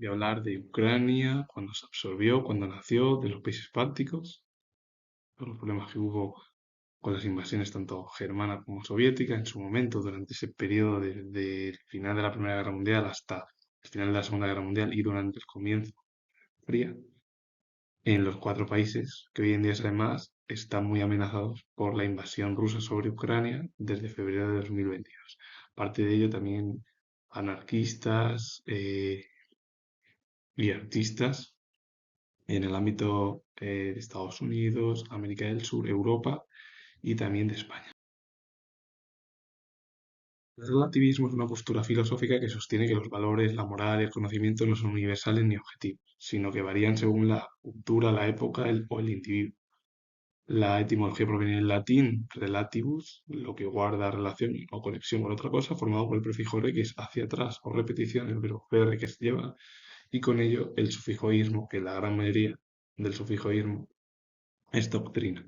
Voy a hablar de Ucrania, cuando se absorbió, cuando nació, de los países bálticos, todos los problemas que hubo con las invasiones tanto germana como soviética en su momento, durante ese periodo del final de la Primera Guerra Mundial hasta el final de la Segunda Guerra Mundial y durante el comienzo fría, en los cuatro países que hoy en día además están muy amenazados por la invasión rusa sobre Ucrania desde febrero de 2022. Aparte de ello, también anarquistas y artistas en el ámbito de Estados Unidos, América del Sur, Europa y también de España. El relativismo es una postura filosófica que sostiene que los valores, la moral y el conocimiento no son universales ni objetivos, sino que varían según la cultura, la época o el individuo. La etimología proviene del latín relativus, lo que guarda relación o conexión con otra cosa, formado por el prefijo re, que es hacia atrás, o repetición, el verbo fer, que se lleva, y con ello el sufijo ismo, que la gran mayoría del sufijo ismo es doctrina.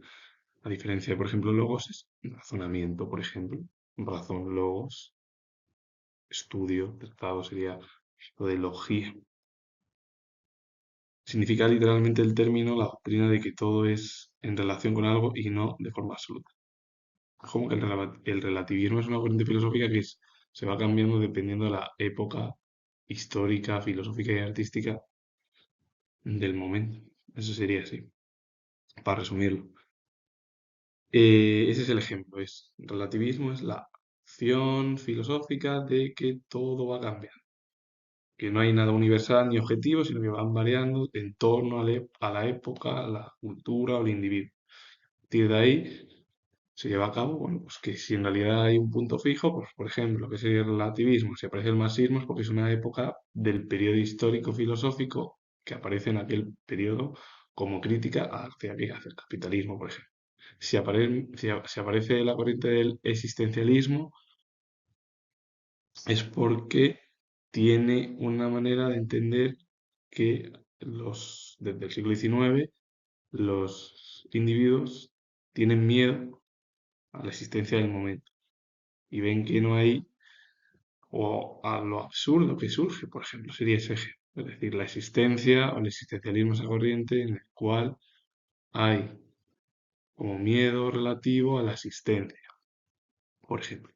A diferencia de, por ejemplo, logos es razonamiento, por ejemplo. Razón, logos, estudio, tratado sería lo de logía. Significa literalmente el término la doctrina de que todo es en relación con algo y no de forma absoluta. Como que el relativismo es una corriente filosófica que se va cambiando dependiendo de la época histórica, filosófica y artística del momento. Eso sería así, para resumirlo. Ese es el ejemplo, relativismo es la acción filosófica de que todo va cambiando, que no hay nada universal ni objetivo, sino que van variando en torno a la época, a la cultura o al individuo. A partir de ahí se lleva a cabo, bueno, pues que si en realidad hay un punto fijo, pues por ejemplo, que sería el relativismo, si aparece el marxismo es porque es una época del periodo histórico filosófico que aparece en aquel periodo como crítica hacia el capitalismo, por ejemplo. Si aparece la corriente del existencialismo, es porque tiene una manera de entender que desde el siglo XIX los individuos tienen miedo a la existencia del momento y ven que no hay, o a lo absurdo que surge, por ejemplo, sería ese ejemplo. Es decir, la existencia o el existencialismo es esa corriente en el cual hay como miedo relativo a la existencia, por ejemplo.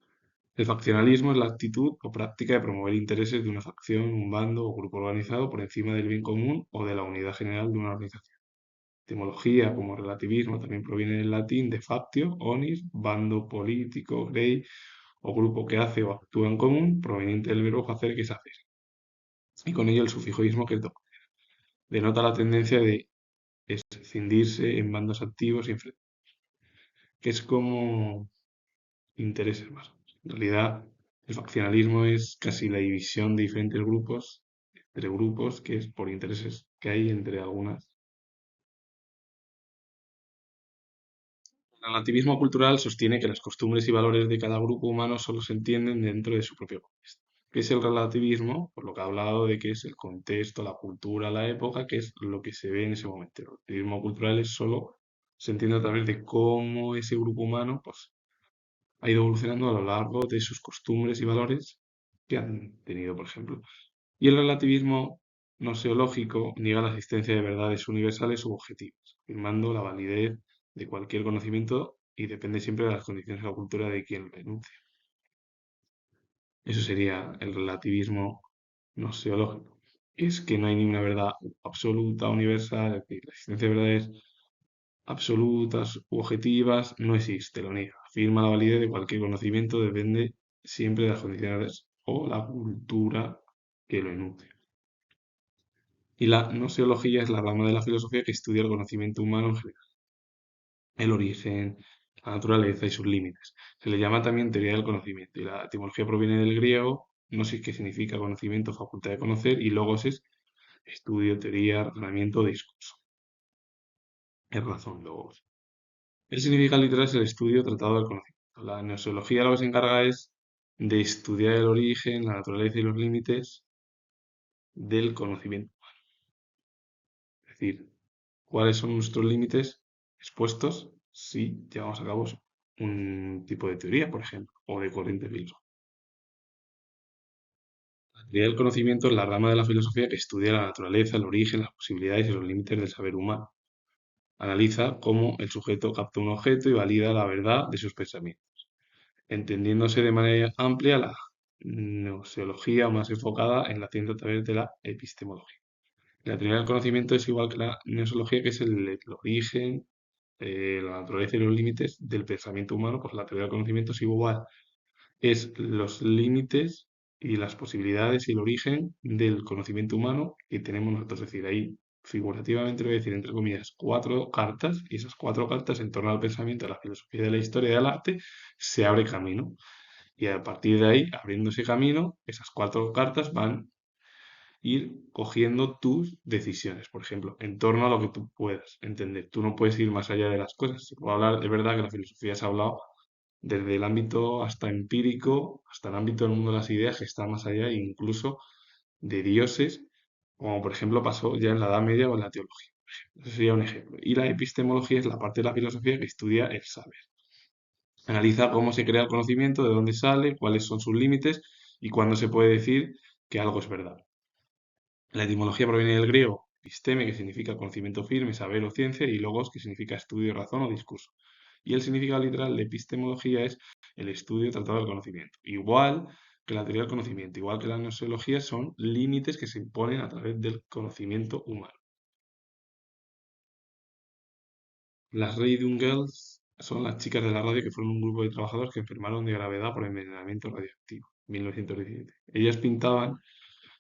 El faccionalismo es la actitud o práctica de promover intereses de una facción, un bando o grupo organizado por encima del bien común o de la unidad general de una organización. Etimología como relativismo también proviene del latín de factio, onis, bando político, grey o grupo que hace o actúa en común, proveniente del verbo hacer, que es hacer. Y con ello el sufijoísmo que denota la tendencia de escindirse en bandos activos y enfrentados, que es como intereses más. En realidad, el faccionalismo es casi la división de diferentes grupos, entre grupos, que es por intereses que hay entre algunas. El relativismo cultural sostiene que las costumbres y valores de cada grupo humano solo se entienden dentro de su propio contexto. ¿Qué es el relativismo? Por lo que ha hablado de que es el contexto, la cultura, la época, que es lo que se ve en ese momento. El relativismo cultural es solo se entiende a través de cómo ese grupo humano pues, ha ido evolucionando a lo largo de sus costumbres y valores que han tenido, por ejemplo. Y el relativismo noseológico niega la existencia de verdades universales u objetivas, afirmando la validez de cualquier conocimiento y depende siempre de las condiciones de la cultura de quien lo enuncia. Eso sería el relativismo noseológico. Es que no hay ninguna verdad absoluta, universal, es decir, la existencia de verdades absolutas u objetivas no existe, lo niega. Afirma la validez de cualquier conocimiento, depende siempre de las condiciones o la cultura que lo enuncia. Y la gnoseología es la rama de la filosofía que estudia el conocimiento humano en general, el origen, la naturaleza y sus límites. Se le llama también teoría del conocimiento y la etimología proviene del griego, gnosis que significa conocimiento, facultad de conocer, y logos es estudio, teoría, razonamiento, discurso. Es razón, logos. El significado literal es el estudio tratado del conocimiento. La gnoseología lo que se encarga es de estudiar el origen, la naturaleza y los límites del conocimiento. Es decir, cuáles son nuestros límites expuestos si llevamos a cabo un tipo de teoría, por ejemplo, o de corriente filosófica. teoría del conocimiento es la rama de la filosofía que estudia la naturaleza, el origen, las posibilidades y los límites del saber humano. Analiza cómo el sujeto capta un objeto y valida la verdad de sus pensamientos, entendiéndose de manera amplia la gnoseología más enfocada en la ciencia a través de la epistemología. La teoría del conocimiento es igual que la gnoseología, que es el origen, la naturaleza y los límites del pensamiento humano. Pues la teoría del conocimiento es igual, es los límites y las posibilidades y el origen del conocimiento humano que tenemos nosotros. Es decir, ahí figurativamente lo voy a decir entre comillas, cuatro cartas, y esas cuatro cartas en torno al pensamiento, a la filosofía de la historia y del arte, se abre camino. Y a partir de ahí, abriendo ese camino, esas cuatro cartas van ir cogiendo tus decisiones, por ejemplo, en torno a lo que tú puedas entender. Tú no puedes ir más allá de las cosas. Se puede hablar, es verdad que la filosofía se ha hablado desde el ámbito hasta empírico, hasta el ámbito del mundo de las ideas, que está más allá, e incluso de dioses, como por ejemplo pasó ya en la Edad Media o en la teología. Ese sería un ejemplo. Y la epistemología es la parte de la filosofía que estudia el saber. Analiza cómo se crea el conocimiento, de dónde sale, cuáles son sus límites y cuándo se puede decir que algo es verdad. La etimología proviene del griego episteme, que significa conocimiento firme, saber o ciencia, y logos, que significa estudio, razón o discurso. Y el significado literal de epistemología es el estudio tratado del conocimiento. Igual que la teoría del conocimiento, igual que la gnoseología, son límites que se imponen a través del conocimiento humano. Las Radium Girls son las chicas de la radio, que fueron un grupo de trabajadores que enfermaron de gravedad por envenenamiento radiactivo, 1917. Ellas pintaban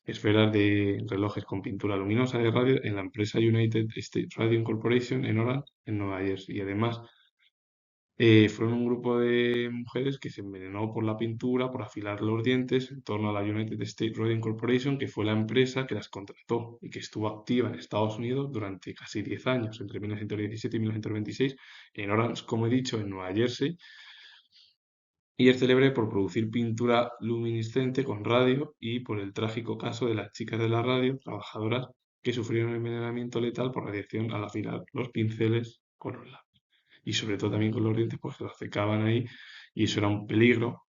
esferas de relojes con pintura luminosa de radio en la empresa United States Radio Corporation en Orange, en Nueva Jersey. Y además fueron un grupo de mujeres que se envenenó por la pintura, por afilar los dientes en torno a la United States Radio Corporation, que fue la empresa que las contrató y que estuvo activa en Estados Unidos durante casi 10 años, entre 1917 y 1926, en Orange, como he dicho, en Nueva Jersey, y es célebre por producir pintura luminiscente con radio y por el trágico caso de las chicas de la radio, trabajadoras que sufrieron envenenamiento letal por radiación al afilar los pinceles con los lápices. Y sobre todo también con los dientes, pues se los secaban ahí, y eso era un peligro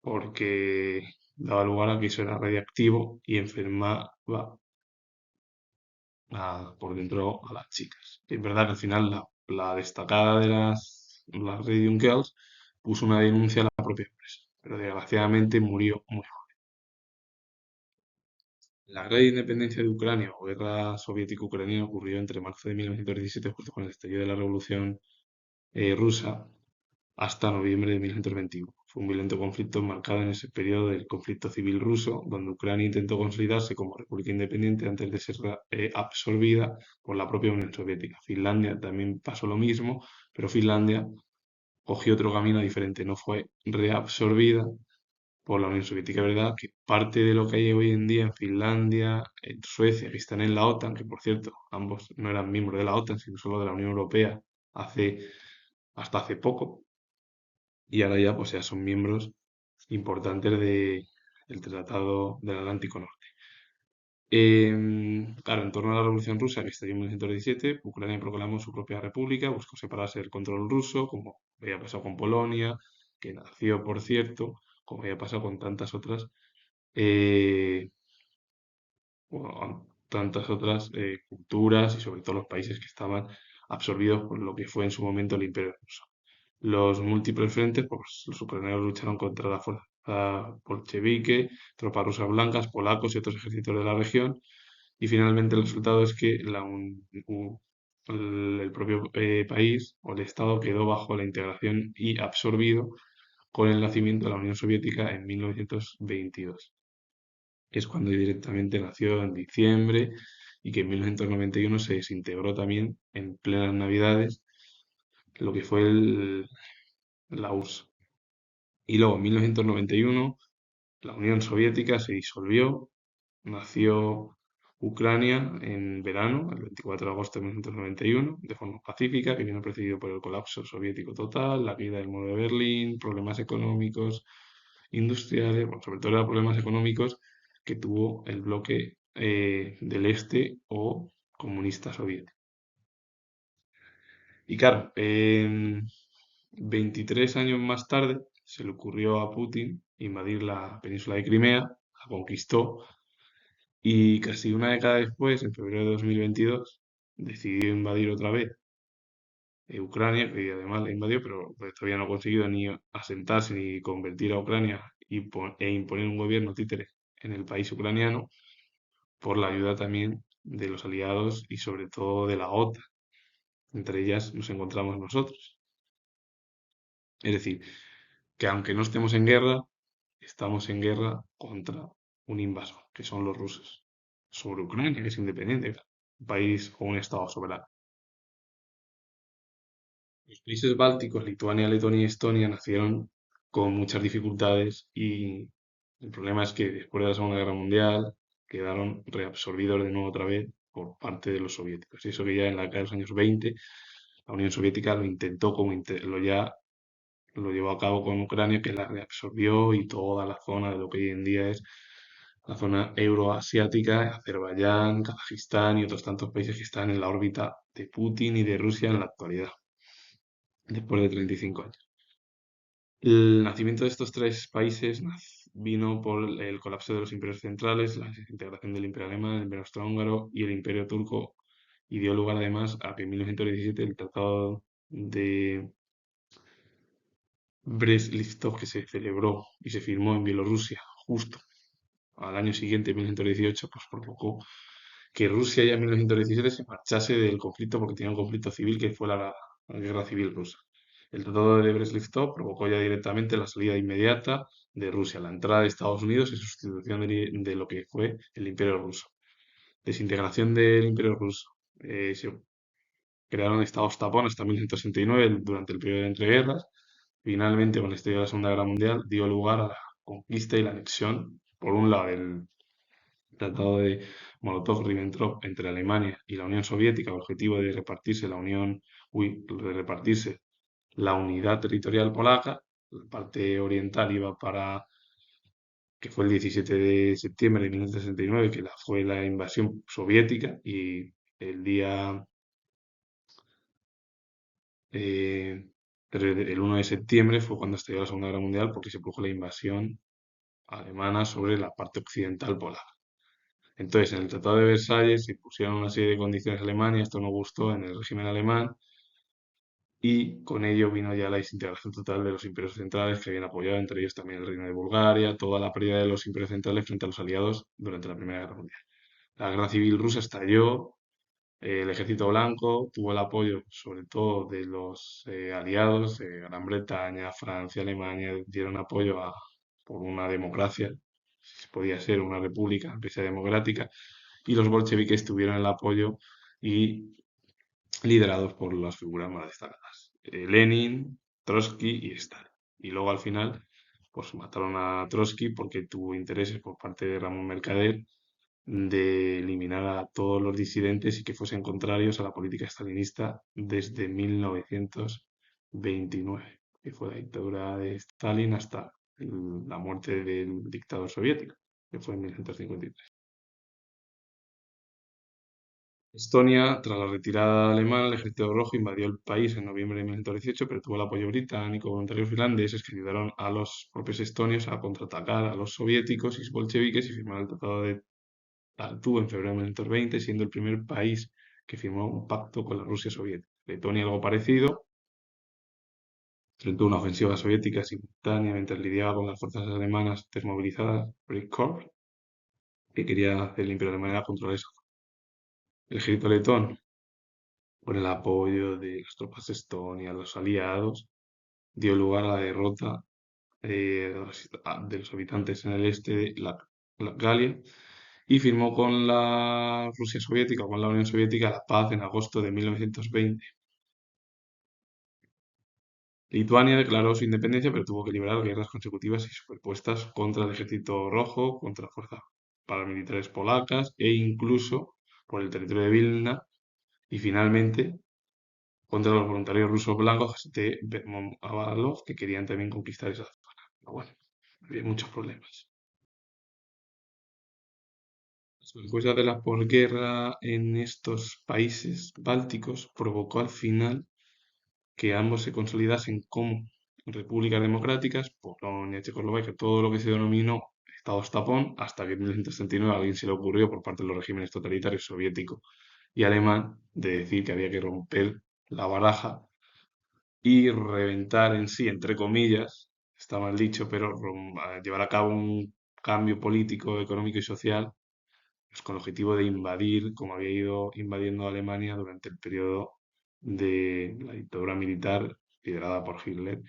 porque daba lugar a que eso era radiactivo y enfermaba por dentro a las chicas. Es verdad que al final la destacada de las Radium Girls puso una denuncia a la propia empresa, pero desgraciadamente murió muy joven. La guerra de independencia de Ucrania o guerra soviético-ucraniana ocurrió entre marzo de 1917, justo con el estallido de la Revolución rusa, hasta noviembre de 1921. Fue un violento conflicto enmarcado en ese periodo del conflicto civil ruso, donde Ucrania intentó consolidarse como república independiente antes de ser absorbida por la propia Unión Soviética. Finlandia también pasó lo mismo, pero Finlandia cogió otro camino diferente, no fue reabsorbida por la Unión Soviética. ¿Verdad? Que parte de lo que hay hoy en día en Finlandia, en Suecia, que están en la OTAN, que por cierto, ambos no eran miembros de la OTAN, sino solo de la Unión Europea hace, hasta hace poco, y ahora ya pues ya son miembros importantes del Tratado del Atlántico Norte. Claro, en torno a la Revolución Rusa, que estalló en 1917, Ucrania proclamó su propia república, buscó separarse del control ruso, como había pasado con Polonia, que nació, por cierto, como había pasado con eh, tantas otras culturas, y sobre todo los países que estaban absorbidos por lo que fue en su momento el Imperio ruso. Los múltiples frentes, pues los ucranianos lucharon contra la fuerza bolchevique, tropas rusas blancas, polacos y otros ejércitos de la región, y finalmente el resultado es que el propio país o el Estado quedó bajo la integración y absorbido con el nacimiento de la Unión Soviética en 1922, que es cuando directamente nació en diciembre, y que en 1991 se desintegró también en plenas Navidades, lo que fue la URSS. Y luego en 1991 la Unión Soviética se disolvió, nació Ucrania en verano, el 24 de agosto de 1991, de forma pacífica, que vino precedido por el colapso soviético total, la caída del muro de Berlín, problemas económicos, industriales, bueno, sobre todo eran problemas económicos que tuvo el bloque del este o comunista soviético. Y claro, 23 años más tarde se le ocurrió a Putin invadir la península de Crimea, la conquistó y casi una década después, en febrero de 2022, decidió invadir otra vez Ucrania, que además la invadió, pero pues, todavía no ha conseguido ni asentarse ni convertir a Ucrania e imponer un gobierno títere en el país ucraniano, por la ayuda también de los aliados y sobre todo de la OTAN. Entre ellas nos encontramos nosotros. Es decir, que aunque no estemos en guerra, estamos en guerra contra un invasor, que son los rusos, sobre Ucrania, que es independiente, claro, un país o un estado soberano. Los países bálticos, Lituania, Letonia y Estonia, nacieron con muchas dificultades y el problema es que después de la Segunda Guerra Mundial quedaron reabsorbidos de nuevo otra vez por parte de los soviéticos. Y eso que ya en la década de los años 20 la Unión Soviética lo intentó como lo llevó a cabo con Ucrania, que la reabsorbió y toda la zona de lo que hoy en día es la zona euroasiática, Azerbaiyán, Kazajistán y otros tantos países que están en la órbita de Putin y de Rusia en la actualidad, después de 35 años. El nacimiento de estos tres países vino por el colapso de los imperios centrales, la desintegración del imperio alemán, el imperio austrohúngaro y el imperio turco, y dio lugar además a que en 1917 el tratado de Brest-Litovsk, que se celebró y se firmó en Bielorrusia justo al año siguiente, en 1918, pues provocó que Rusia ya en 1917 se marchase del conflicto porque tenía un conflicto civil que fue la guerra civil rusa. El Tratado de Brest-Litovsk provocó ya directamente la salida inmediata de Rusia, la entrada de Estados Unidos en sustitución de lo que fue el Imperio ruso. Desintegración del Imperio ruso. Se crearon estados tapón hasta 1969 durante el periodo de entreguerras. Finalmente, con el estallido de la Segunda Guerra Mundial, dio lugar a la conquista y la anexión, por un lado, del Tratado de Molotov-Ribbentrop entre Alemania y la Unión Soviética, el objetivo de repartirse de repartirse la unidad territorial polaca. La parte oriental iba para, que fue el 17 de septiembre de 1969, que fue la invasión soviética, y el día, eh, el 1 de septiembre fue cuando estalló la Segunda Guerra Mundial, porque se produjo la invasión alemana sobre la parte occidental polaca. Entonces, en el Tratado de Versalles se pusieron una serie de condiciones a Alemania, esto no gustó en el régimen alemán, y con ello vino ya la desintegración total de los imperios centrales que habían apoyado, entre ellos también el Reino de Bulgaria, toda la pérdida de los imperios centrales frente a los aliados durante la Primera Guerra Mundial. La guerra civil rusa estalló, el ejército blanco tuvo el apoyo sobre todo de los aliados, Gran Bretaña, Francia, Alemania, dieron apoyo por una democracia, si podía ser una república, aunque sea democrática, y los bolcheviques tuvieron el apoyo y liderados por las figuras más destacadas, Lenin, Trotsky y Stalin. Y luego al final, pues mataron a Trotsky porque tuvo intereses por parte de Ramón Mercader de eliminar a todos los disidentes y que fuesen contrarios a la política stalinista desde 1929, que fue la dictadura de Stalin hasta la muerte del dictador soviético, que fue en 1953. Estonia, tras la retirada alemana, el ejército rojo invadió el país en noviembre de 1918, pero tuvo el apoyo británico, voluntarios finlandeses que ayudaron a los propios estonios a contraatacar a los soviéticos y bolcheviques y firmar el Tratado de Tartu en febrero de 1920, siendo el primer país que firmó un pacto con la Rusia soviética. Letonia algo parecido, enfrentó una ofensiva soviética simultánea mientras lidiaba con las fuerzas alemanas desmovilizadas, Freikorps, que quería hacer el Imperio Alemán controlar esa zona. El ejército letón, con el apoyo de las tropas de Estonia, los aliados, dio lugar a la derrota de los habitantes en el este de la Galia y firmó con la Rusia soviética, con la Unión Soviética, la paz en agosto de 1920. Lituania declaró su independencia, pero tuvo que librar guerras consecutivas y superpuestas contra el ejército rojo, contra fuerzas paramilitares polacas e incluso por el territorio de Vilna y finalmente contra los voluntarios rusos blancos de Bermont-Avalov que querían también conquistar esa zona. Pero bueno, había muchos problemas. Las respuesta de la posguerra en estos países bálticos provocó al final que ambos se consolidasen como repúblicas democráticas, Polonia, Checoslovaquia, todo lo que se denominó estados tapón, hasta que en 1939 a alguien se le ocurrió por parte de los regímenes totalitarios soviético y alemán de decir que había que romper la baraja y reventar en sí, entre comillas, está mal dicho, pero llevar a cabo un cambio político, económico y social pues, con el objetivo de invadir, como había ido invadiendo Alemania durante el periodo de la dictadura militar liderada por Hitler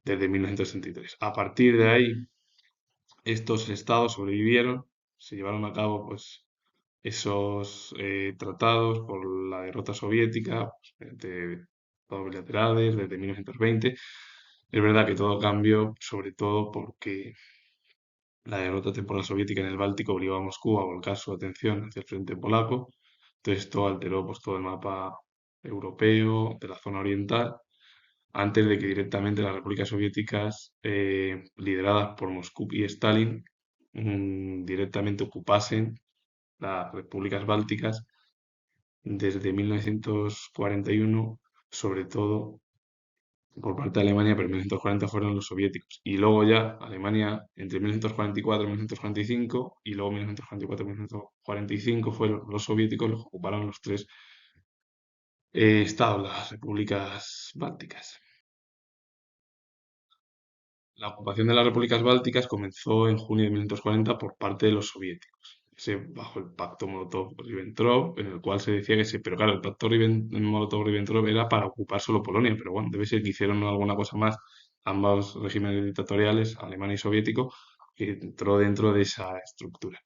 desde 1963. A partir de ahí, estos estados sobrevivieron, se llevaron a cabo pues, esos tratados por la derrota soviética, pues, mediante tratados bilaterales desde 1920. Es verdad que todo cambió, sobre todo porque la derrota temporal soviética en el Báltico obligó a Moscú a volcar su atención hacia el frente polaco. Entonces esto alteró pues, todo el mapa europeo de la zona oriental antes de que directamente las repúblicas soviéticas, lideradas por Moscú y Stalin, directamente ocupasen las repúblicas bálticas desde 1941, sobre todo por parte de Alemania, pero en 1940 fueron los soviéticos. Y luego ya Alemania entre 1944 y 1945, y luego 1944 y 1945 fueron los soviéticos los que ocuparon los tres estados, las repúblicas bálticas. La ocupación de las repúblicas bálticas comenzó en junio de 1940 por parte de los soviéticos, bajo el pacto Molotov-Ribbentrop, en el cual se decía que sí, pero claro, el pacto Molotov-Ribbentrop era para ocupar solo Polonia, pero bueno, debe ser que hicieron alguna cosa más ambos regímenes dictatoriales, alemán y soviético, que entró dentro de esa estructura.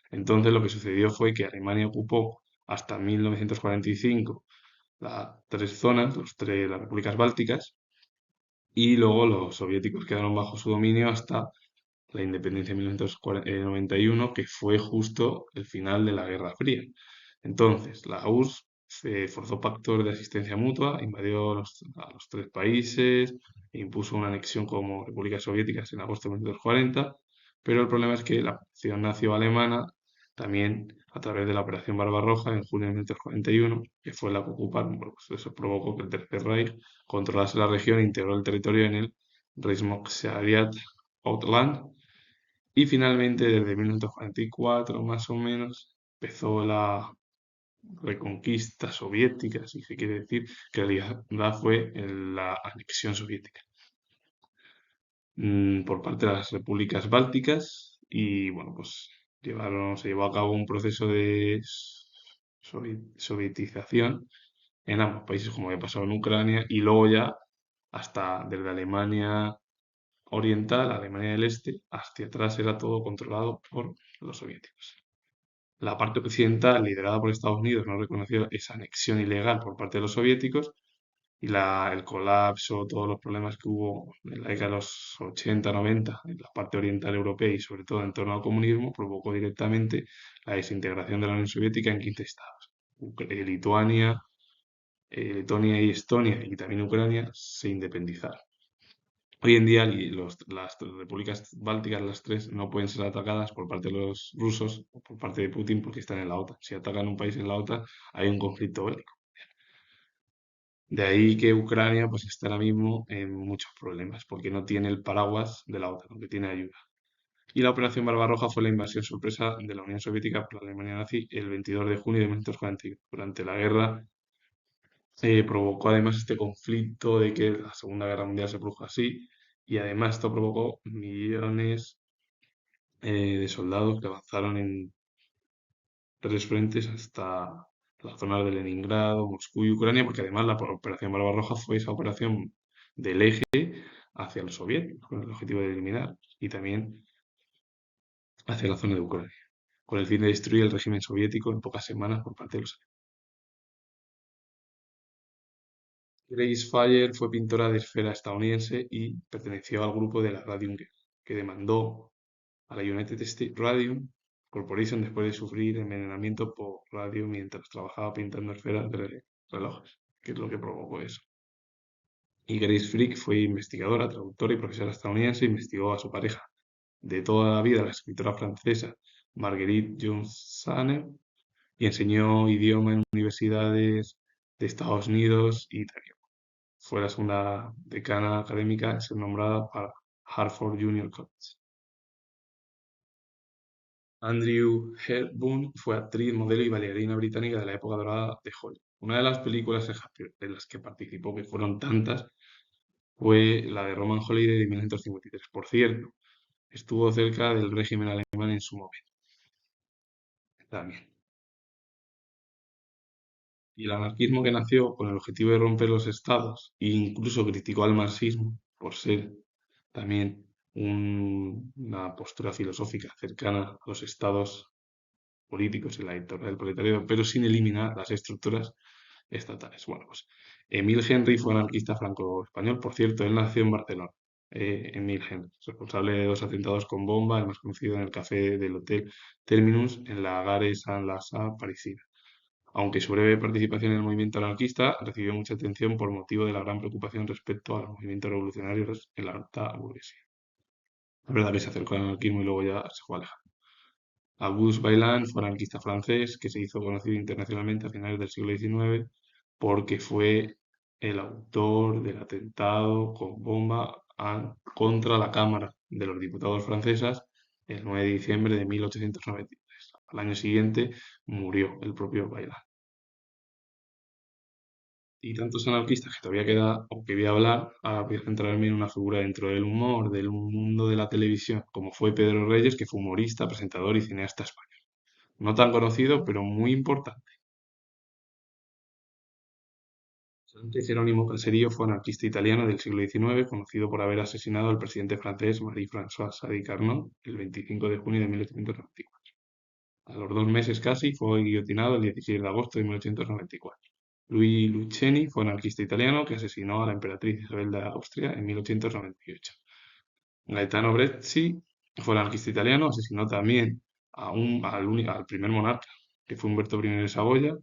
Entonces lo que sucedió fue que Alemania ocupó hasta 1945 las tres zonas, las repúblicas bálticas, y luego los soviéticos quedaron bajo su dominio hasta la independencia de 1991, que fue justo el final de la Guerra Fría. Entonces, la URSS se forzó pactos de asistencia mutua, invadió a los tres países, e impuso una anexión como repúblicas soviéticas en agosto de 1940, pero el problema es que la acción nacio-alemana también a través de la Operación Barbarroja en junio de 1941, que fue la que ocuparon, bueno, pues eso provocó que el Tercer Reich controlase la región e integró el territorio en el Reichsmuseumsstaat Outland. Y finalmente, desde 1944 más o menos, empezó la reconquista soviética, si se quiere decir, que en realidad fue la anexión soviética por parte de las repúblicas bálticas y bueno, pues se llevó a cabo un proceso de sovietización en ambos países, como había pasado en Ucrania, y luego ya hasta desde Alemania oriental, Alemania del Este, hacia atrás era todo controlado por los soviéticos. La parte occidental, liderada por Estados Unidos, no reconoció esa anexión ilegal por parte de los soviéticos y el colapso, todos los problemas que hubo en la década de los 80, 90 en la parte oriental europea y sobre todo en torno al comunismo, provocó directamente la desintegración de la Unión Soviética en 15 estados. Lituania, Letonia y Estonia y también Ucrania se independizaron. Hoy en día las repúblicas bálticas, las tres, no pueden ser atacadas por parte de los rusos o por parte de Putin porque están en la OTAN. Si atacan un país en la OTAN, hay un conflicto bélico. De ahí que Ucrania pues está ahora mismo en muchos problemas porque no tiene el paraguas de la OTAN, aunque tiene ayuda. Y la Operación Barbarroja fue la invasión sorpresa de la Unión Soviética por la Alemania nazi el 22 de junio de 1940. Durante la guerra provocó además este conflicto de que la Segunda Guerra Mundial se produjo así y además esto provocó millones de soldados que avanzaron en tres frentes hasta la zona de Leningrado, Moscú y Ucrania, porque además la Operación Barbarroja fue esa operación del eje hacia los soviéticos, con el objetivo de eliminar, y también hacia la zona de Ucrania, con el fin de destruir el régimen soviético en pocas semanas por parte de los aliados. Grace Fayer fue pintora de esfera estadounidense y perteneció al grupo de la Radium que demandó a la United States Radium Corporation después de sufrir envenenamiento por radio mientras trabajaba pintando esferas de relojes, que es lo que provocó eso. Y Grace Frick fue investigadora, traductora y profesora estadounidense, investigó a su pareja de toda la vida, la escritora francesa Marguerite Yourcenar, y enseñó idioma en universidades de Estados Unidos y también fue la segunda decana académica en ser nombrada para Hartford Junior College. Andrew Hepburn fue actriz, modelo y bailarina británica de la época dorada de Hollywood. Una de las películas en las que participó, que fueron tantas, fue la de Roman Holiday de 1953. Por cierto, estuvo cerca del régimen alemán en su momento también. Y el anarquismo, que nació con el objetivo de romper los estados e incluso criticó al marxismo por ser también una postura filosófica cercana a los estados políticos y la dictadura del proletariado, pero sin eliminar las estructuras estatales. Bueno, pues Emil Henry fue anarquista franco-español. Por cierto, él nació en Barcelona. Emil Henry, responsable de dos atentados con bomba, el más conocido en el café del Hotel Terminus en la Gare Saint-Lazare parisina. Aunque su breve participación en el movimiento anarquista recibió mucha atención por motivo de la gran preocupación respecto a los movimientos revolucionarios en la alta burguesía. Es verdad que se acercó al anarquismo y luego ya se fue alejando. Auguste Vaillant fue un anarquista francés que se hizo conocido internacionalmente a finales del siglo XIX porque fue el autor del atentado con bomba contra la Cámara de los Diputados francesas el 9 de diciembre de 1893. Al año siguiente murió el propio Vaillant. Y tantos anarquistas que todavía queda o que voy a hablar, ahora voy a centrarme en una figura dentro del humor, del mundo de la televisión, como fue Pedro Reyes, que fue humorista, presentador y cineasta español. No tan conocido, pero muy importante. Santi Jerónimo Caserio fue un artista italiano del siglo XIX, conocido por haber asesinado al presidente francés Marie-François Sadi Carnot el 25 de junio de 1894. A los 2 meses casi fue guillotinado el 16 de agosto de 1894. Louis Lucchesi fue un anarquista italiano que asesinó a la emperatriz Isabel de Austria en 1898. Gaetano Bresci fue un anarquista italiano, asesinó también al primer monarca, que fue Humberto I de Saboya,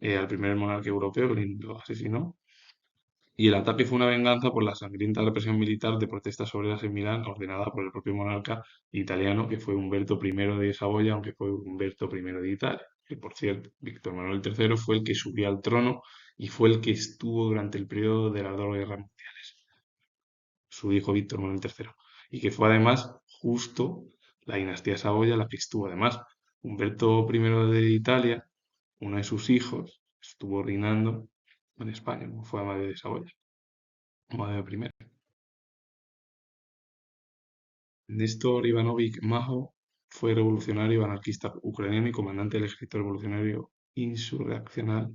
al primer monarca europeo que lo asesinó. Y el ataque fue una venganza por la sangrienta represión militar de protestas obreras en Milán, ordenada por el propio monarca italiano, que fue Humberto I de Saboya, aunque fue Humberto I de Italia. Que por cierto, Víctor Manuel III fue el que subió al trono y fue el que estuvo durante el periodo de las dos guerras mundiales, su hijo Víctor Manuel III. Y que fue además justo la dinastía Saboya la que estuvo. Además, Humberto I de Italia, uno de sus hijos, estuvo reinando en España, como fue Amadeo de Saboya, Amadeo I. Néstor Ivanovich Majo fue revolucionario anarquista ucraniano y comandante del ejército revolucionario insurreccional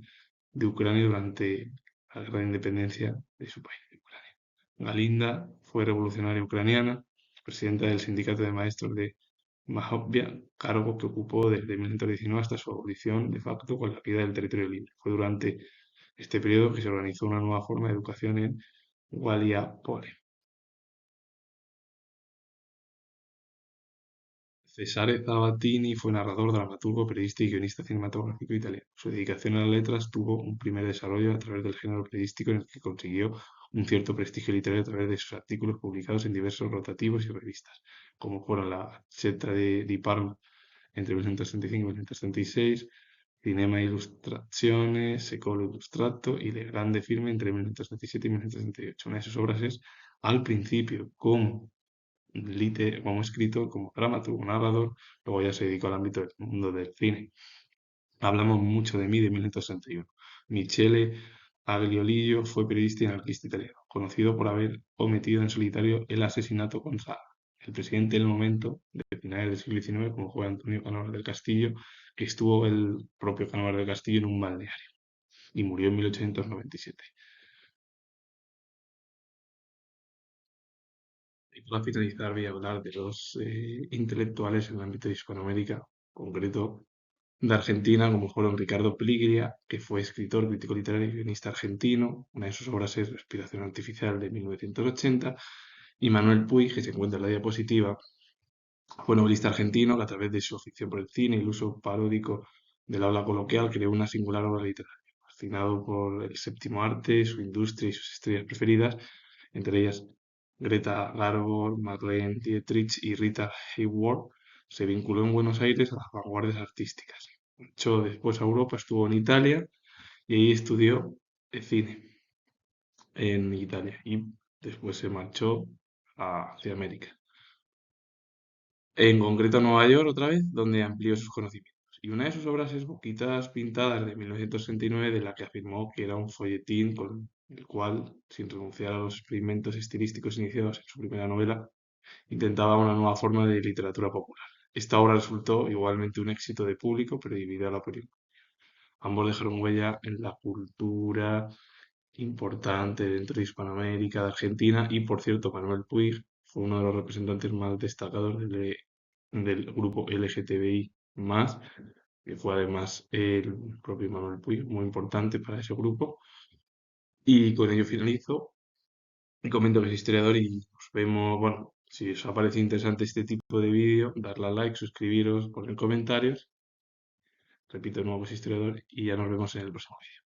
de Ucrania durante la guerra de independencia de su país, de Ucrania. Galinda fue revolucionaria ucraniana, presidenta del sindicato de maestros de Majovia, cargo que ocupó desde 1919 hasta su abolición de facto con la caída del territorio libre. Fue durante este periodo que se organizó una nueva forma de educación en Gualiapole. Cesare Zavattini fue narrador, dramaturgo, periodista y guionista cinematográfico italiano. Su dedicación a las letras tuvo un primer desarrollo a través del género periodístico en el que consiguió un cierto prestigio literario a través de sus artículos publicados en diversos rotativos y revistas, como fueron la Gazzetta di Parma entre 1935 y 1936, Cinema Illustrazione, Secolo Illustrato y Le Grande Firme entre 1937 y 1938. Una de sus obras es Al principio, como escritor, como dramaturgo, narrador, luego ya se dedicó al ámbito del mundo del cine. Hablamos mucho de mí de 1961. Michele Agliolillo fue periodista y anarquista italiano, conocido por haber cometido en solitario el asesinato con Sala, el presidente del momento de finales del siglo XIX, como fue Antonio Canóvar del Castillo, que estuvo el propio Canóvar del Castillo en un balneario y murió en 1897. Y para finalizar voy a hablar de los intelectuales en el ámbito de Hispanoamérica, en concreto de Argentina, como fueron Ricardo Pliglia, que fue escritor, crítico literario y guionista argentino. Una de sus obras es Respiración Artificial de 1980. Y Manuel Puig, que se encuentra en la diapositiva, fue novelista argentino que a través de su afición por el cine y el uso paródico del habla coloquial creó una singular obra literaria. Fascinado por el séptimo arte, su industria y sus estrellas preferidas, entre ellas Greta Garbo, Marlene Dietrich y Rita Hayworth, se vinculó en Buenos Aires a las vanguardias artísticas. Marchó después a Europa, estuvo en Italia y ahí estudió cine en Italia y después se marchó hacia América. en concreto en Nueva York otra vez, donde amplió sus conocimientos. Y una de sus obras es Boquitas Pintadas de 1969, de la que afirmó que era un folletín con el cual, sin renunciar a los experimentos estilísticos iniciados en su primera novela, intentaba una nueva forma de literatura popular. Esta obra resultó igualmente un éxito de público, pero dividió a la opinión. Ambos dejaron huella en la cultura importante dentro de Hispanoamérica, de Argentina, y por cierto, Manuel Puig fue uno de los representantes más destacados del grupo LGTBI+, que fue además el propio Manuel Puig, muy importante para ese grupo. Y con ello finalizo y comento que es historiador y nos vemos, bueno, si os ha parecido interesante este tipo de vídeo, darle a like, suscribiros, poner comentarios. Repito, nuevo historiador y ya nos vemos en el próximo vídeo.